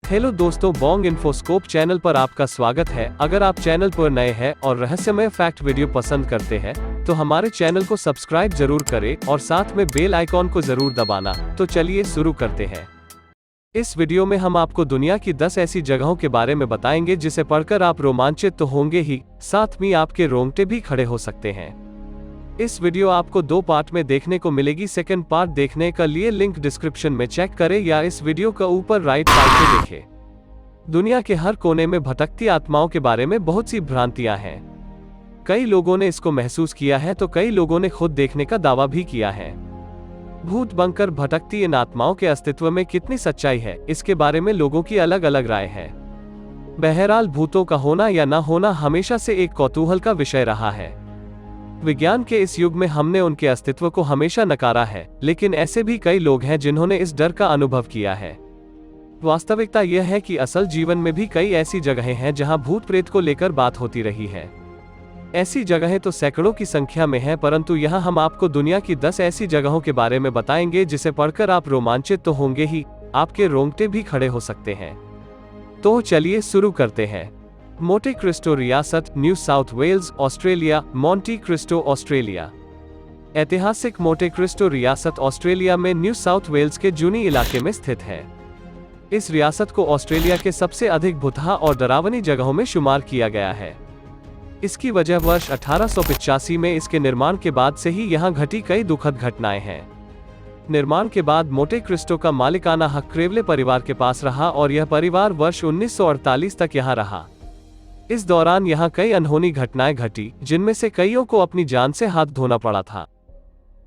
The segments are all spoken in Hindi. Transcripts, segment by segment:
हेलो दोस्तों, बॉन्ग इन्फोस्कोप चैनल पर आपका स्वागत है। अगर आप चैनल पर नए हैं और रहस्यमय फैक्ट वीडियो पसंद करते हैं तो हमारे चैनल को सब्सक्राइब जरूर करें और साथ में बेल आइकॉन को जरूर दबाना। तो चलिए शुरू करते हैं। इस वीडियो में हम आपको दुनिया की 10 ऐसी जगहों के बारे में बताएंगे जिसे पढ़कर आप रोमांचित तो होंगे ही, साथ में आपके रोंगटे भी खड़े हो सकते हैं। इस वीडियो आपको 2 पार्ट में देखने को मिलेगी। सेकंड पार्ट देखने का लिए लिंक डिस्क्रिप्शन में चेक करें या इस वीडियो का ऊपर राइट साइड पे देखें। दुनिया के हर कोने में भटकती आत्माओं के बारे में बहुत सी भ्रांतियां हैं। कई लोगों ने इसको महसूस किया है तो कई लोगों ने खुद देखने का दावा भी किया है। भूत बनकर भटकती इन आत्माओं के अस्तित्व में कितनी सच्चाई है, इसके बारे में लोगों की अलग अलग राय है। बहरहाल, भूतों का होना या न होना हमेशा से एक कौतूहल का विषय रहा है। विज्ञान के इस युग में हमने उनके अस्तित्व को हमेशा नकारा है, लेकिन ऐसे भी कई लोग हैं जिन्होंने इस डर का अनुभव किया है। वास्तविकता यह है कि असल जीवन में भी कई ऐसी जगहें हैं जहां भूत प्रेत को लेकर बात होती रही है। ऐसी जगहें तो सैकड़ों की संख्या में हैं, परंतु यहां हम आपको दुनिया की 10 ऐसी जगहों के बारे में बताएंगे जिसे पढ़कर आप रोमांचित तो होंगे ही, आपके रोंगटे भी खड़े हो सकते हैं। तो चलिए शुरू करते हैं। मोंटे क्रिस्टो रियासत, New South Wales, Australia. Monte Cristo, Australia. ऐतिहासिक मोंटे क्रिस्टो रियासत ऑस्ट्रेलिया में न्यू साउथ वेल्स के जूनी इलाके में स्थित है। इस रियासत को ऑस्ट्रेलिया के सबसे अधिक भुतहा और डरावनी जगहों में शुमार किया गया है। इसकी वजह वर्ष 1885 में इसके निर्माण के बाद से ही यहाँ घटी कई दुखद घटनाएं हैं। निर्माण के बाद मोंटे क्रिस्टो का मालिकाना हक क्रेवले परिवार के पास रहा और यह परिवार वर्ष 1948 तक यहाँ रहा। इस दौरान यहाँ कई अनहोनी घटनाएं घटी, जिनमें से कईयों को अपनी जान से हाथ धोना पड़ा था।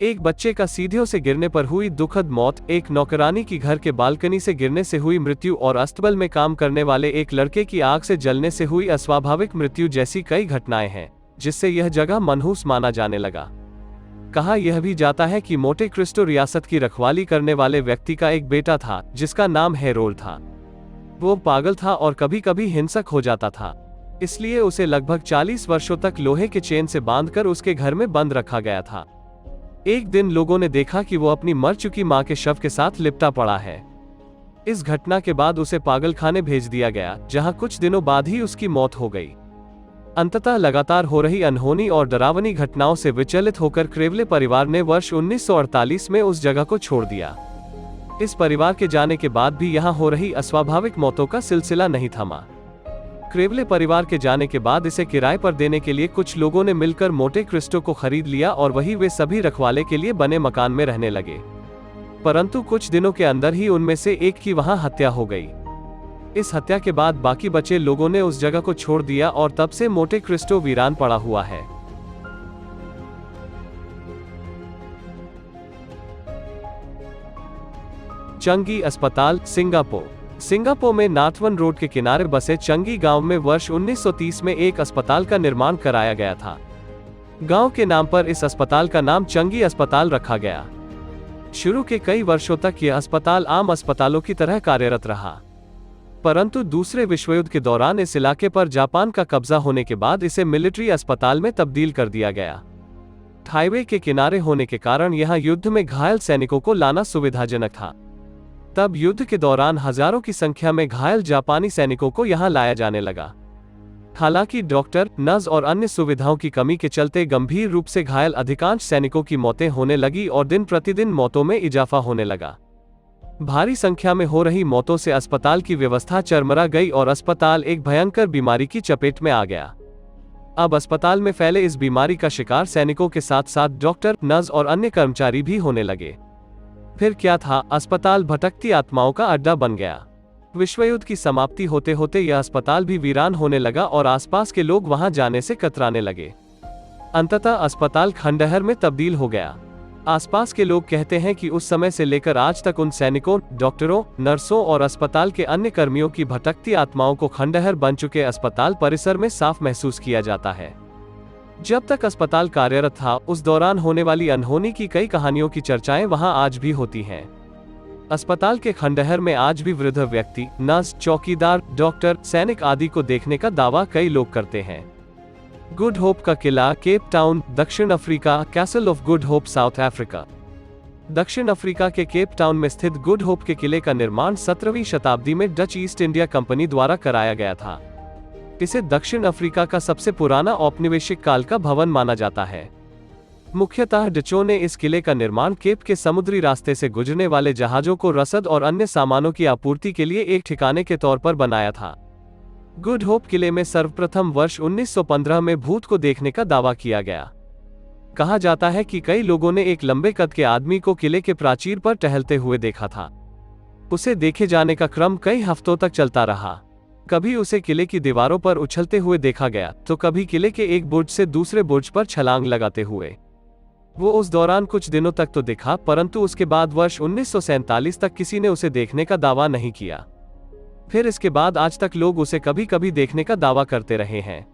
एक बच्चे का सीढ़ियों से गिरने पर हुई दुखद मौत, एक नौकरानी की घर के बालकनी से गिरने से हुई मृत्यु और अस्तबल में काम करने वाले एक लड़के की आग से जलने से हुई अस्वाभाविक मृत्यु जैसी कई घटनाएं हैं, जिससे यह जगह मनहूस माना जाने लगा। कहा यह भी जाता है कि मोंटे क्रिस्टो रियासत की रखवाली करने वाले व्यक्ति का एक बेटा था जिसका नाम हैरोल्ड था। वो पागल था और कभी कभी हिंसक हो जाता था, इसलिए उसे लगभग 40 वर्षों तक लोहे के चेन से बांधकर उसके घर में बंद रखा गया था। एक दिन लोगों ने देखा कि वो अपनी मर चुकी मां के शव के साथ लिपटा पड़ा है। इस घटना के बाद उसे पागलखाने भेज दिया गया, जहां कुछ दिनों बाद ही उसकी मौत हो गई। अंततः लगातार हो रही अनहोनी और डरावनी घटनाओं से विचलित होकर क्रेवले परिवार ने वर्ष 1948 में उस जगह को छोड़ दिया। इस परिवार के जाने के बाद भी यहाँ हो रही अस्वाभाविक मौतों का सिलसिला नहीं थमा। क्रेवले परिवार के जाने के बाद इसे किराए पर देने के लिए कुछ लोगों ने मिलकर मोंटे क्रिस्टो को खरीद लिया और वही वे सभी रखवाले के लिए बने मकान में रहने लगे। परंतु कुछ दिनों के अंदर ही उनमें से एक की वहां हत्या हो गई। इस हत्या के बाद बाकी बचे लोगों ने उस जगह को छोड़ दिया और तब से मोंटे क्रिस्टो वीरान पड़ा हुआ है। चंगी अस्पताल, सिंगापुर। सिंगापुर में नार्थवन रोड के किनारे बसे चंगी गांव में वर्ष 1930 में एक अस्पताल का निर्माण कराया गया था। गांव के नाम पर इस अस्पताल का नाम चंगी अस्पताल रखा गया। शुरू के कई वर्षों तक यह अस्पताल आम अस्पतालों की तरह कार्यरत रहा, परंतु दूसरे विश्व युद्ध के दौरान इस इलाके पर जापान का कब्जा होने के बाद इसे मिलिट्री अस्पताल में तब्दील कर दिया गया। हाईवे के किनारे होने के कारण यहां युद्ध में घायल सैनिकों को लाना सुविधाजनक था। तब युद्ध के दौरान हजारों की संख्या में घायल जापानी सैनिकों को यहां लाया जाने लगा। हालांकि डॉक्टर, नर्स और अन्य सुविधाओं की कमी के चलते गंभीर रूप से घायल अधिकांश सैनिकों की मौतें होने लगी और दिन प्रतिदिन मौतों में इजाफा होने लगा। भारी संख्या में हो रही मौतों से अस्पताल की व्यवस्था चरमरा गई और अस्पताल एक भयंकर बीमारी की चपेट में आ गया। अब अस्पताल में फैले इस बीमारी का शिकार सैनिकों के साथ साथ डॉक्टर, नर्स और अन्य कर्मचारी भी होने लगे। फिर क्या था, अस्पताल भटकती आत्माओं का अड्डा बन गया। विश्व युद्ध की समाप्ति होते होते यह अस्पताल भी वीरान होने लगा और आसपास के लोग वहां जाने से कतराने लगे। अंततः अस्पताल खंडहर में तब्दील हो गया। आसपास के लोग कहते हैं कि उस समय से लेकर आज तक उन सैनिकों, डॉक्टरों, नर्सों और अस्पताल के अन्य कर्मियों की भटकती आत्माओं को खंडहर बन चुके अस्पताल परिसर में साफ महसूस किया जाता है। जब तक अस्पताल कार्यरत था, उस दौरान होने वाली अनहोनी की कई कहानियों की चर्चाएं वहां आज भी होती हैं। अस्पताल के खंडहर में आज भी वृद्ध व्यक्ति, नर्स, चौकीदार, डॉक्टर, सैनिक आदि को देखने का दावा कई लोग करते हैं। गुड होप का किला, केप टाउन, दक्षिण Africa. Castle of good hope, south Africa. दक्षिण अफ्रीका के केप टाउन में स्थित गुड होप के किले का निर्माण 17वीं शताब्दी में डच ईस्ट इंडिया कंपनी द्वारा कराया गया था। इसे दक्षिण अफ्रीका का सबसे पुराना औपनिवेशिक काल का भवन माना जाता है। मुख्यतः डचों ने इस किले का निर्माण केप के समुद्री रास्ते से गुजरने वाले जहाजों को रसद और अन्य सामानों की आपूर्ति के लिए एक ठिकाने के तौर पर बनाया था। गुड होप किले में सर्वप्रथम वर्ष 1915 में भूत को देखने का दावा किया गया। कहा जाता है कि कई लोगों ने एक लंबे कद के आदमी को किले के प्राचीर पर टहलते हुए देखा था। उसे देखे जाने का क्रम कई हफ्तों तक चलता रहा। कभी उसे किले की दीवारों पर उछलते हुए देखा गया, तो कभी किले के एक बुर्ज से दूसरे बुर्ज पर छलांग लगाते हुए। वो उस दौरान कुछ दिनों तक तो दिखा, परंतु उसके बाद वर्ष 1947 तक किसी ने उसे देखने का दावा नहीं किया। फिर इसके बाद आज तक लोग उसे कभी कभी देखने का दावा करते रहे हैं।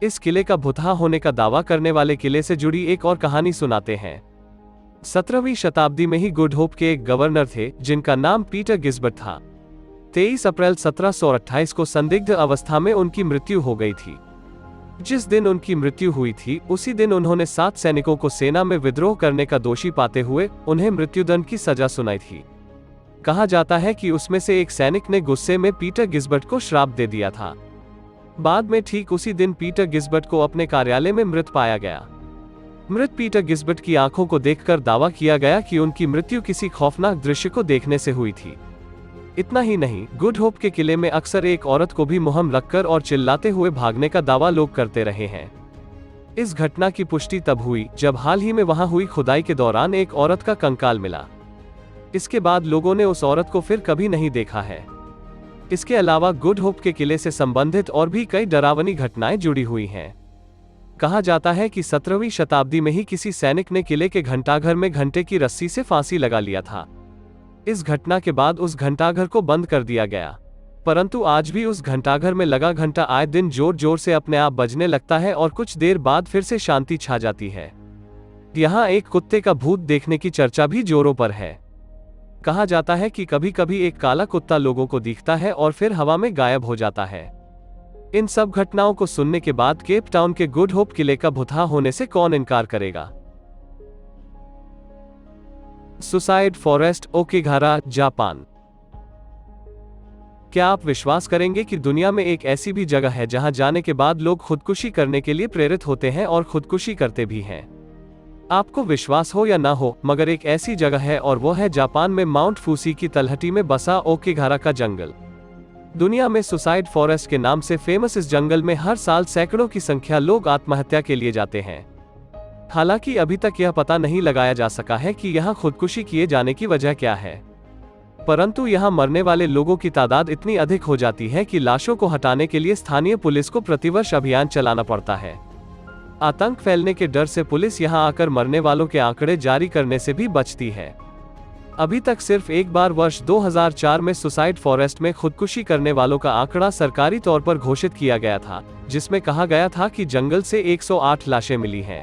इस किले का भुतहा होने का दावा करने वाले किले से जुड़ी एक और कहानी सुनाते हैं। 17वीं शताब्दी में ही गुड होप के एक गवर्नर थे जिनका नाम पीटर गिस्बर्ट था। 23 अप्रैल 1728 को संदिग्ध अवस्था में उनकी मृत्यु हो गई थी। जिस दिन उनकी मृत्यु हुई थी उसी दिन उन्होंने 7 सैनिकों को सेना में विद्रोह करने का दोषी पाते हुए उन्हें मृत्युदंड की सजा सुनाई थी। कहा जाता है कि उसमें से एक सैनिक ने गुस्से में पीटर गिस्बर्ट को श्राप दे दिया था। बाद में ठीक उसी दिन पीटर गिस्बर्ट को अपने कार्यालय में मृत पाया गया। मृत पीटर गिस्बर्ट की आंखों को देखकर दावा किया गया कि उनकी मृत्यु किसी खौफनाक दृश्य को देखने से हुई थी। इतना ही नहीं, गुड होप के किले में अक्सर एक औरत को भी मुहम रखकर और चिल्लाते हुए भागने का दावा लोग करते रहे हैं। इस घटना की पुष्टि तब हुई जब हाल ही में वहां हुई खुदाई के दौरान एक औरत का कंकाल मिला। इसके बाद लोगों ने उस औरत को फिर कभी नहीं देखा है। इसके अलावा गुड होप के किले से संबंधित और भी कई डरावनी घटनाएं जुड़ी हुई हैं। कहा जाता है कि 17वीं शताब्दी में ही किसी सैनिक ने किले के घंटाघर में घंटे की रस्सी से फांसी लगा लिया था। इस घटना के बाद उस घंटाघर को बंद कर दिया गया, परंतु आज भी उस घंटाघर में लगा घंटा आए दिन जोर जोर से अपने आप बजने लगता है और कुछ देर बाद फिर से शांति छा जाती है। यहाँ एक कुत्ते का भूत देखने की चर्चा भी जोरों पर है। कहा जाता है कि कभी कभी एक काला कुत्ता लोगों को दिखता है और फिर हवा में गायब हो जाता है। इन सब घटनाओं को सुनने के बाद केप टाउन के गुड होप किले का भुतहा होने से कौन इनकार करेगा। Suicide forest, Aokigahara, Japan. क्या आप विश्वास करेंगे कि दुनिया में एक ऐसी भी जगह है जहां जाने के बाद लोग खुदकुशी करने के लिए प्रेरित होते हैं और खुदकुशी करते भी हैं। आपको विश्वास हो या ना हो, मगर एक ऐसी जगह है और वो है जापान में माउंट फूसी की तलहटी में बसा ओकिगारा का जंगल। दुनिया में सुसाइड फॉरेस्ट के नाम से फेमस इस जंगल में हर साल सैकड़ों की संख्या लोग आत्महत्या के लिए जाते हैं। हालांकि अभी तक यह पता नहीं लगाया जा सका है कि यहाँ खुदकुशी किए जाने की वजह क्या है, परंतु यहाँ मरने वाले लोगों की तादाद इतनी अधिक हो जाती है कि लाशों को हटाने के लिए स्थानीय पुलिस को प्रतिवर्ष अभियान चलाना पड़ता है। आतंक फैलने के डर से पुलिस यहां आकर मरने वालों के आंकड़े जारी करने से भी बचती है। अभी तक सिर्फ एक बार वर्ष 2004 में सुसाइड फॉरेस्ट में खुदकुशी करने वालों का आंकड़ा सरकारी तौर पर घोषित किया गया था, जिसमें कहा गया था कि जंगल से 108 लाशें मिली हैं।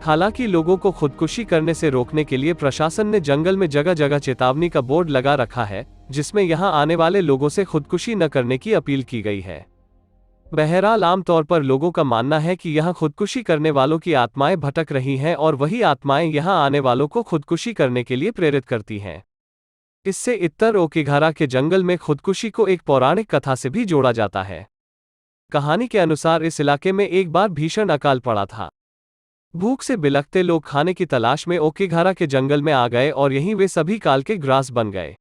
हालांकि लोगों को खुदकुशी करने से रोकने के लिए प्रशासन ने जंगल में जगह जगह चेतावनी का बोर्ड लगा रखा है, जिसमें यहां आने वाले लोगों से खुदकुशी न करने की अपील की गई है। बहरहाल आमतौर पर लोगों का मानना है कि यहाँ खुदकुशी करने वालों की आत्माएं भटक रही हैं और वही आत्माएं यहाँ आने वालों को खुदकुशी करने के लिए प्रेरित करती हैं। इससे इत्तर ओकिगारा के जंगल में खुदकुशी को एक पौराणिक कथा से भी जोड़ा जाता है। कहानी के अनुसार इस इलाके में एक बार भीषण अकाल पड़ा था। भूख से बिलखते लोग खाने की तलाश में ओकिगारा के जंगल में आ गए और यहीं वे सभी काल के ग्रास बन गए।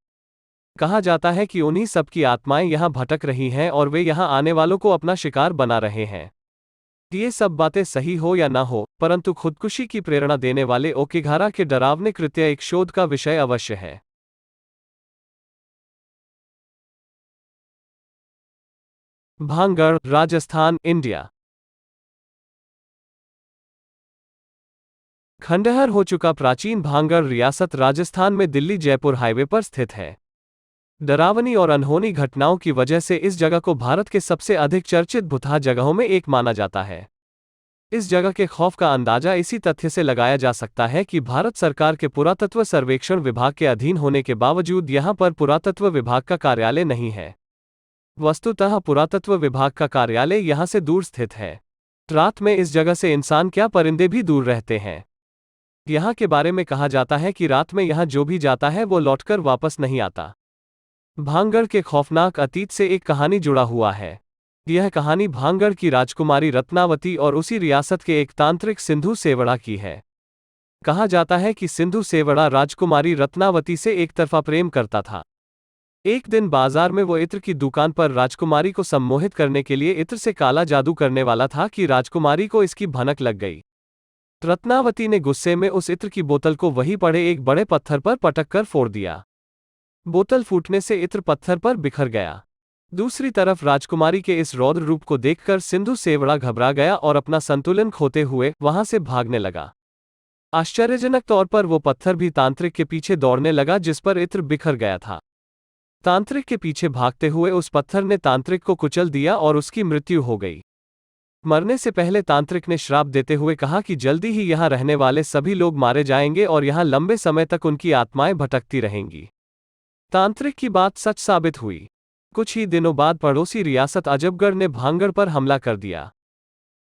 कहा जाता है कि उन्हीं सब की आत्माएं यहाँ भटक रही हैं और वे यहाँ आने वालों को अपना शिकार बना रहे हैं। ये सब बातें सही हो या ना हो, परंतु खुदकुशी की प्रेरणा देने वाले ओकिगारा के डरावने कृत्य एक शोध का विषय अवश्य है। भांगड़, राजस्थान, इंडिया। खंडहर हो चुका प्राचीन भांगड़ रियासत राजस्थान में दिल्ली जयपुर हाईवे पर स्थित है। डरावनी और अनहोनी घटनाओं की वजह से इस जगह को भारत के सबसे अधिक चर्चित भुतहा जगहों में एक माना जाता है। इस जगह के खौफ का अंदाजा इसी तथ्य से लगाया जा सकता है कि भारत सरकार के पुरातत्व सर्वेक्षण विभाग के अधीन होने के बावजूद यहाँ पर पुरातत्व विभाग का कार्यालय नहीं है। वस्तुतः पुरातत्व विभाग का कार्यालय यहाँ से दूर स्थित है। रात में इस जगह से इंसान क्या परिंदे भी दूर रहते हैं। यहाँ के बारे में कहा जाता है कि रात में यहाँ जो भी जाता है वो लौटकर वापस नहीं आता। भांगड़ के खौफनाक अतीत से एक कहानी जुड़ा हुआ है। यह कहानी भांगड़ की राजकुमारी रत्नावती और उसी रियासत के एक तांत्रिक सिंधु सेवड़ा की है। कहा जाता है कि सिंधु सेवड़ा राजकुमारी रत्नावती से एक तरफा प्रेम करता था। एक दिन बाजार में वो इत्र की दुकान पर राजकुमारी को सम्मोहित करने के लिए इत्र से काला जादू करने वाला था कि राजकुमारी को इसकी भनक लग गई। रत्नावती ने गुस्से में उस इत्र की बोतल को वहीं पड़े एक बड़े पत्थर पर पटक कर फोड़ दिया। बोतल फूटने से इत्र पत्थर पर बिखर गया। दूसरी तरफ राजकुमारी के इस रौद्र रूप को देखकर सिंधु सेवड़ा घबरा गया और अपना संतुलन खोते हुए वहां से भागने लगा। आश्चर्यजनक तौर पर वो पत्थर भी तांत्रिक के पीछे दौड़ने लगा जिस पर इत्र बिखर गया था। तांत्रिक के पीछे भागते हुए उस पत्थर ने तांत्रिक को कुचल दिया और उसकी मृत्यु हो गई। मरने से पहले तांत्रिक ने श्राप देते हुए कहा कि जल्दी ही यहाँ रहने वाले सभी लोग मारे जाएंगे और यहाँ लंबे समय तक उनकी आत्माएं भटकती रहेंगी। तांत्रिक की बात सच साबित हुई। कुछ ही दिनों बाद पड़ोसी रियासत अजबगढ़ ने भांगड़ पर हमला कर दिया।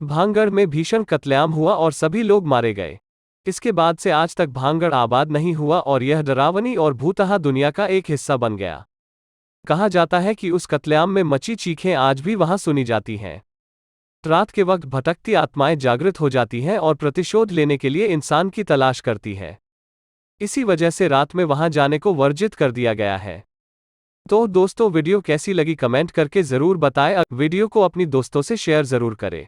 भांगड़ में भीषण कत्लेआम हुआ और सभी लोग मारे गए। इसके बाद से आज तक भांगड़ आबाद नहीं हुआ और यह डरावनी और भूतहा दुनिया का एक हिस्सा बन गया। कहा जाता है कि उस कत्लेआम में मची चीखें आज भी वहां सुनी जाती हैं। रात के वक्त भटकती आत्माएं जागृत हो जाती हैं और प्रतिशोध लेने के लिए इंसान की तलाश करती है। इसी वजह से रात में वहां जाने को वर्जित कर दिया गया है। तो दोस्तों, वीडियो कैसी लगी कमेंट करके ज़रूर बताएं। वीडियो को अपनी दोस्तों से शेयर ज़रूर करें।